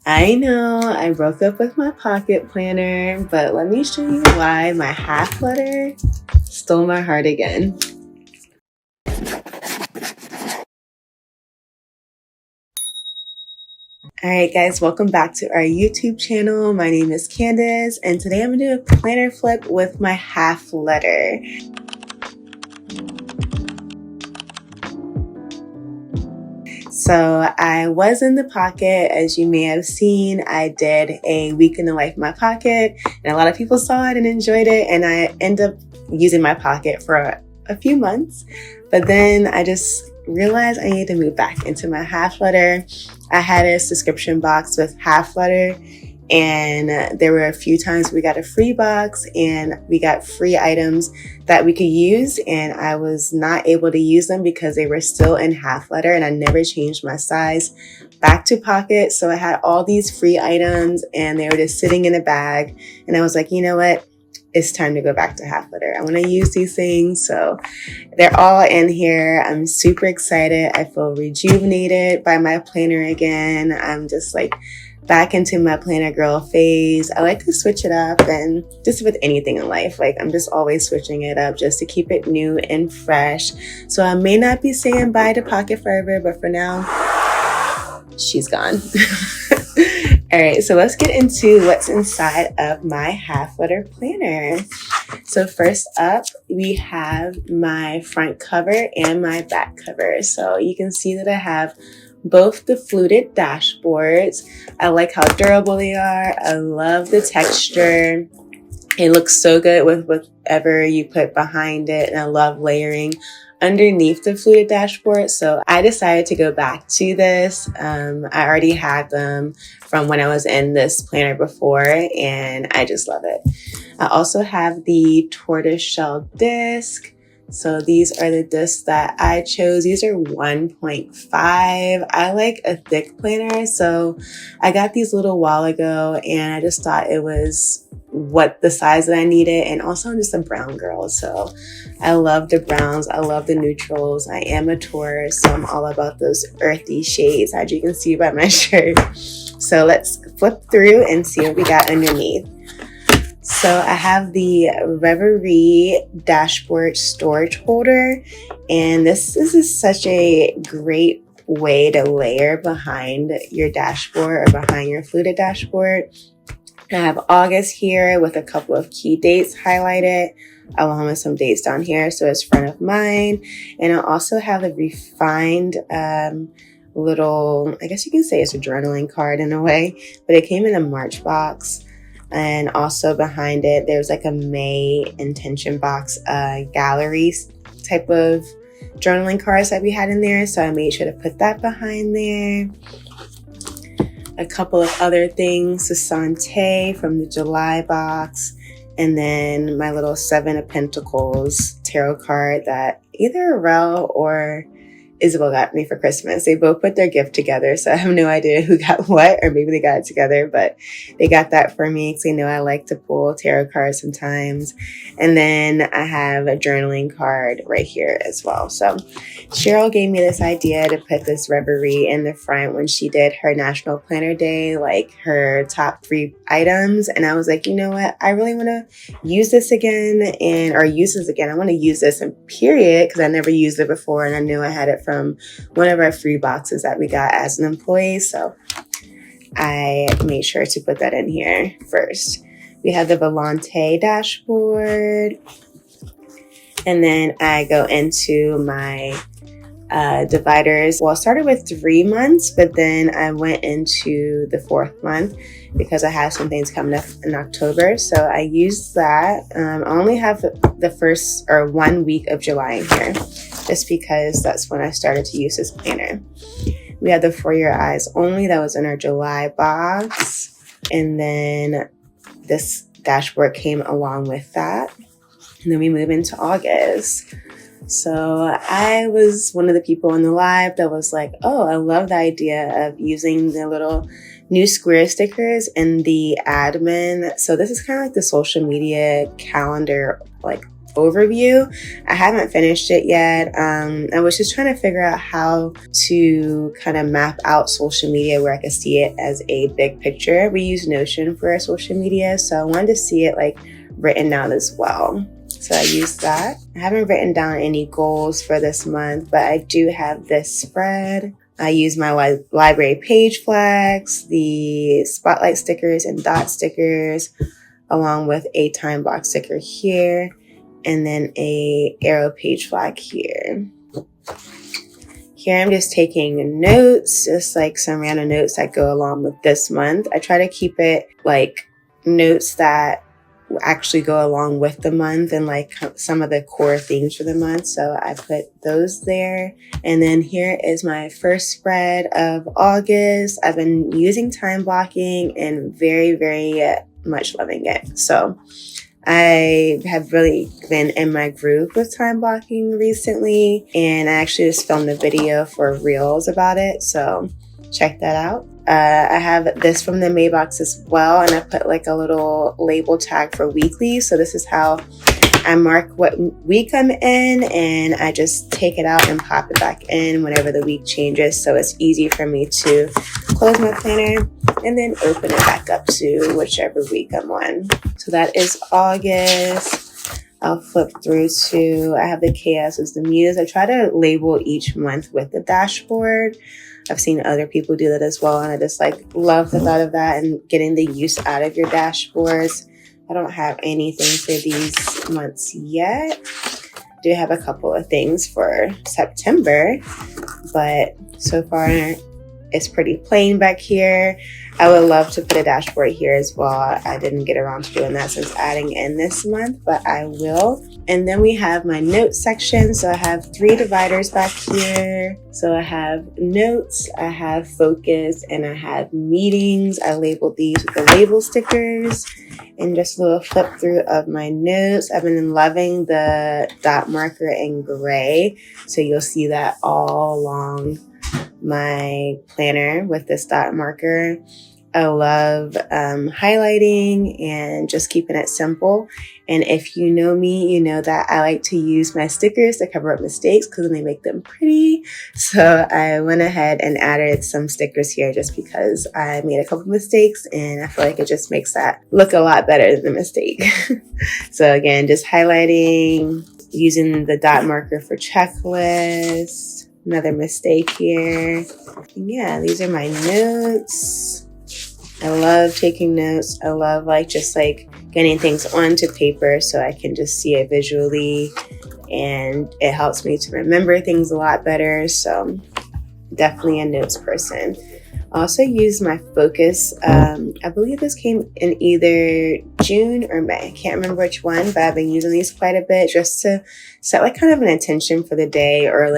I know I broke up with my pocket planner, but let me show you why my half letter stole my heart again. All right, guys, welcome back to our YouTube channel. My name is Candace, and today I'm gonna do a planner flip with my half letter. So I was in the pocket, as you may have seen. I did a week in the life of my pocket, and a lot of people saw it and enjoyed it, and I ended up using my pocket for a few months. But then I just realized I needed to move back into my half letter. I had a subscription box with half letter, and there were a few times we got a free box and we got free items that we could use, and I was not able to use them because they were still in half letter, and I never changed my size back to pocket. So I had all these free items and they were just sitting in a bag, and I was like, you know what? It's time to go back to half letter. I want to use these things. So they're all in here. I'm super excited. I feel rejuvenated by my planner again. I'm just like back into my planner girl phase. I like to switch it up, and just with anything in life, like I'm just always switching it up just to keep it new and fresh. So I may not be saying bye to pocket forever, but for now, she's gone. All right, so let's get into what's inside of my half letter planner. So first up, we have my front cover and my back cover. So you can see that I have both the fluted dashboards. I like how durable they are. I love the texture. It looks so good with whatever you put behind it, and I love layering underneath the fluted dashboard. So I decided to go back to this. I already had them from when I was in this planner before, and I just love it. I also have the tortoiseshell disc. So these are the discs that I chose. These are 1.5. I like a thick planner, so I got these a little while ago, and I just thought it was what the size that I needed. And also I'm just a brown girl, so I love the browns. I love the neutrals. I am a Taurus, so I'm all about those earthy shades, as you can see by my shirt. So let's flip through and see what we got underneath. So I have the Reverie dashboard storage holder, and this is such a great way to layer behind your dashboard or behind your fluted dashboard. I have August here with a couple of key dates highlighted, along with some dates down here, so it's front of mind. And I also have a refined little, I guess you can say it's a journaling card in a way, but it came in a March box. And also behind it, there's like a May intention box, gallery type of journaling cards that we had in there. So I made sure to put that behind there. A couple of other things, the Sante from the July box, and then my little Seven of Pentacles tarot card that either Rel or Isabel got me for Christmas. They both put their gift together, so I have no idea who got what, or maybe they got it together, but they got that for me because they know I like to pull tarot cards sometimes. And then I have a journaling card right here as well. So Cheryl gave me this idea to put this Reverie in the front when she did her National Planner Day, like her top 3 items. And I was like, you know what? I really want to use this again, I want to use this in period, because I never used it before, and I knew I had it from one of our free boxes that we got as an employee. So I made sure to put that in here first. We have the Volante dashboard. And then I go into my dividers. Well, I started with 3 months, but then I went into the 4th month because I have some things coming up in October. So I used that. I only have the first or 1 week of July in here, just because that's when I started to use this planner. We have the For Your Eyes Only that was in our July box. And then this dashboard came along with that. And then we move into August. So I was one of the people in the live that was like, oh, I love the idea of using the little new square stickers in the admin. So this is kind of like the social media calendar, like overview. I haven't finished it yet. I was just trying to figure out how to kind of map out social media where I could see it as a big picture. We use Notion for our social media, so I wanted to see it like written down as well. So I used that. I haven't written down any goals for this month, but I do have this spread. I use my library page flags, the spotlight stickers and dot stickers, along with a time box sticker here, and then a arrow page flag here. Here I'm just taking notes, just like some random notes that go along with this month. I try to keep it like notes that actually go along with the month and like some of the core themes for the month. So I put those there. And then here is my first spread of August. I've been using time blocking and very, very much loving it. So I have really been in my groove with time blocking recently, and I actually just filmed a video for Reels about it. So check that out. I have this from the Maybox as well, and I put like a little label tag for weekly. So this is how I mark what week I'm in, and I just take it out and pop it back in whenever the week changes. So it's easy for me to close my planner and then open it back up to whichever week I'm on. So that is August. I'll flip through to, I have the Chaos as the Muse. I try to label each month with the dashboard. I've seen other people do that as well, and I just like love the thought of that and getting the use out of your dashboards. I don't have anything for these months yet. I do have a couple of things for September, but so far it's pretty plain back here. I would love to put a dashboard here as well. I didn't get around to doing that since adding in this month, but I will. And then we have my notes section. So I have 3 dividers back here. So I have notes, I have focus, and I have meetings. I labeled these with the label stickers. And just a little flip through of my notes. I've been loving the dot marker in gray. So you'll see that all along my planner with this dot marker. I love highlighting and just keeping it simple. And if you know me, you know that I like to use my stickers to cover up mistakes because they make them pretty. So I went ahead and added some stickers here just because I made a couple mistakes and I feel like it just makes that look a lot better than the mistake. So again, just highlighting, using the dot marker for checklists. Another mistake here. And yeah, these are my notes. I love taking notes. I love just getting things onto paper so I can just see it visually, and it helps me to remember things a lot better. So definitely a notes person. I also use my focus. I believe this came in either June or May. I can't remember which one, but I've been using these quite a bit just to set kind of an intention for the day, or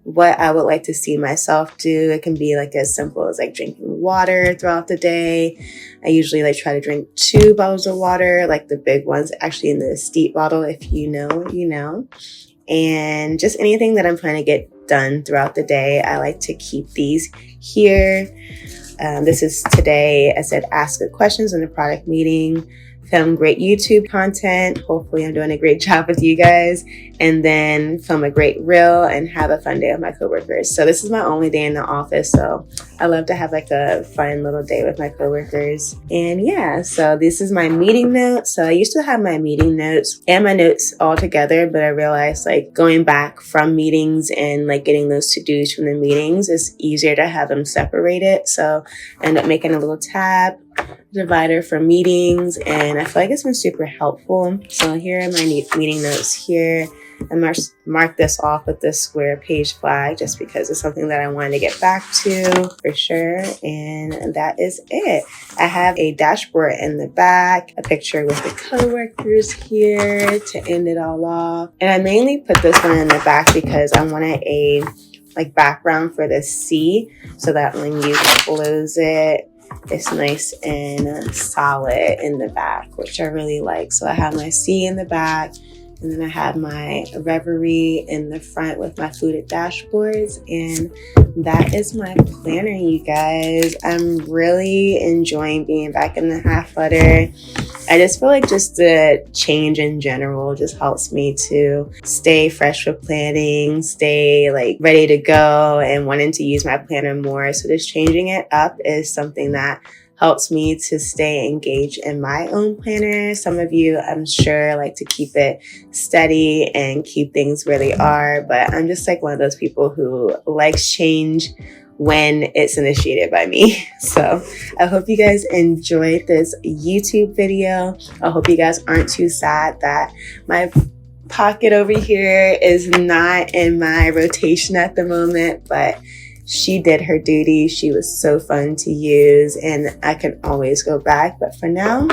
what I would like to see myself do. It can be as simple as drinking water throughout the day. I usually try to drink 2 bottles of water, the big ones, actually in the steep bottle. If you know, you know. And just anything that I'm trying to get done throughout the day, I like to keep these here. This is today. I said ask good questions in the product meeting. Film great YouTube content. Hopefully I'm doing a great job with you guys. And then film a great reel and have a fun day with my coworkers. So this is my only day in the office. So I love to have a fun little day with my coworkers. And yeah, so this is my meeting notes. So I used to have my meeting notes and my notes all together, but I realized going back from meetings and getting those to-dos from the meetings is easier to have them separated. So I end up making a little tab divider for meetings, and I feel it's been super helpful. So here are my meeting notes here. I marked this off with this square page flag just because it's something that I wanted to get back to for sure. And that is it. I have a dashboard in the back, a picture with the coworkers here to end it all off. And I mainly put this one in the back because I wanted a background for the C so that when you close it, it's nice and solid in the back, which I really like. So I have my C in the back, and then I have my Reverie in the front with my fluted dashboards, and that is my planner, you guys. I'm really enjoying being back in the half flutter. I just feel like just the change in general just helps me to stay fresh with planning, stay like ready to go and wanting to use my planner more. So just changing it up is something that helps me to stay engaged in my own planner. Some of you, I'm sure, like to keep it steady and keep things where they are, but I'm just like one of those people who likes change when it's initiated by me. So I hope you guys enjoyed this YouTube video. I hope you guys aren't too sad that my pocket over here is not in my rotation at the moment, but she did her duty. She was so fun to use and I can always go back. But for now,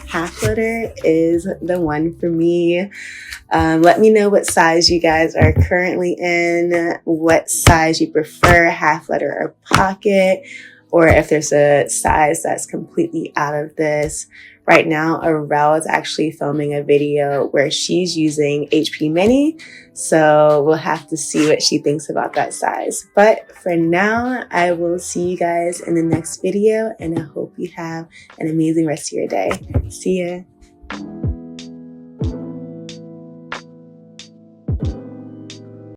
half flutter is the one for me. Let me know what size you guys are currently in, what size you prefer, half flutter or pocket, or if there's a size that's completely out of this. Right now, Arel is actually filming a video where she's using HP Mini, so we'll have to see what she thinks about that size. But for now, I will see you guys in the next video, and I hope you have an amazing rest of your day. See ya.